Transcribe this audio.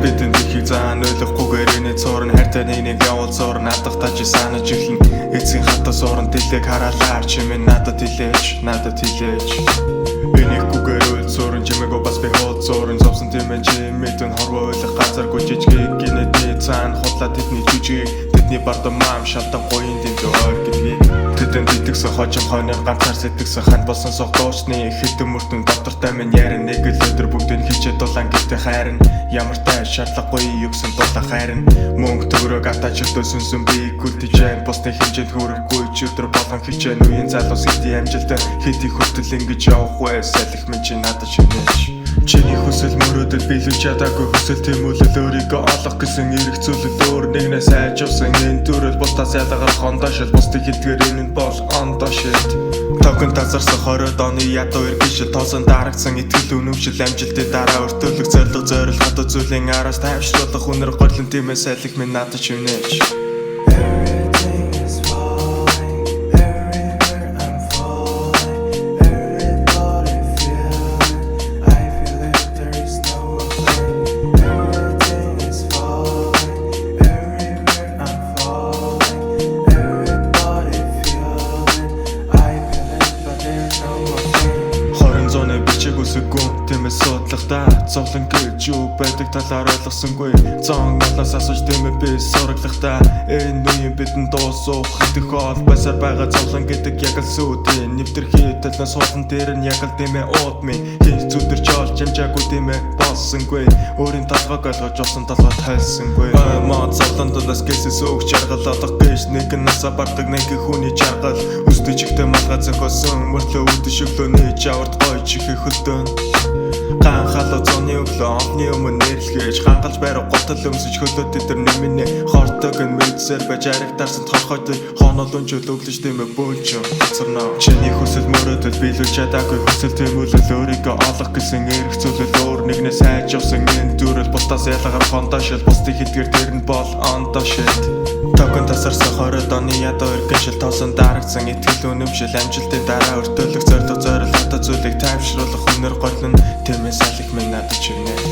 Бидэн дэлхийг заан ойлгохгүйгээр энэ цорн хайртай нэг явуул зурн надах та чи санаж ихэн эцгийн хатас уран дэлэг хараалаар чимээ надад хэлээч энийхгүйгээр үйл зурн чимээгөө бас би хоол зурн зовсон тэмээ чимээдэн хорвоо ойлгох газаргүй жижиг гинэдний цаан худлаа тэдний жүжиг тэдний бардам маам шалтан гоён дэндээ ойр гэдгийг тэдэн дитгсэн хожим хойноор ганцаар сэтгсэн хань болсон согдоочны хитэн мөртөн доктортай минь ярин нэг л өдөр бүгдийг хичээд дулаан гэтээ хайрна ямар тай шаардлагагүй югсэн дулаан хайрна мөнгө төгрөг атачдөө сүнсэн би гүлтижэн бусны хэмжээнд хүрэхгүй ч өдөр болгон хичээн үеийн залуус хэдий амжилттай хэдий хүртэл ингэж явах вэ салхи минь чи надад шинэж чиний хүсэл мөрөөдөл биелүүлж чадаагүй хүсэл тэмүүлэл өөрийгөө олох гэсэн эрх зүйлэл өөр нэгнээс айжуулсан энэ төрөл бусдаас ялгарх ондошил бусдыг хилдгээр энэ нь бол ондошил Токон тасарсан 20 оны ядуу иргишэл тоосон дарагдсан итгэл үнэмшил амжилтын дараа өртөөлөх зориг хатуу зүйлийн араас тайвшруулах үнэр горлон тиймээ салхи минь надад шинэж Тиймээс судлахдаа зовлон гэж юу байдаг талаар ойлгосонгүй зон голоос асууж тиймээ би сураглахдаа энэ үеийн бидэн дуусах идэх хоол байсаар байгаа зовлон гэдэг яг л сүүдийн нэвтэрхий талаас суулан дээр нь яг л тиймээ уудмын хин зүдэрч олж амжаагүй тиймээ болсонгүй өөрийн талгааг ойлгож усан талгаа тайлсангүй мод зовлон талаас гэсээс өгч жаргал олох гэж нэг насаа бардаг нэг хүний жаргал өсдөж ихтэй малгай зөхөсөн мөрлөө үдэш өглөөний жаварт гойч их хөлдөөн Гаан халуу зоны өглөө онны өмнө нэрлэхэж хангалж байраа готол өмсөж хөлөөд тэр нэмнэ хортог нь мэдсээр байж аригтарсан торхойд хоноолон чөлөглөж тиймээ бөөлжөн царнаа чиний хүсэл мөрөөдөл биелүүлж чадаагүй хүсэл тэмүүлэл өөрийгөө олох гэсэн эрх зүйлэл өөр нэгнээс айжуулсан энэ дүрэл бусдаас ялгарх ондошил бусдыг хилдгээр тэр нь бол ондошил Токон тасарсан 20 оны ядуу иргэншил тоосон дарагдсан итгэл үнэмшил амжилтын дараа өртөөлөх зориг хатуу зүйлийг тайвшруулах үнэр горлон тиймээ салхи минь надад шинэ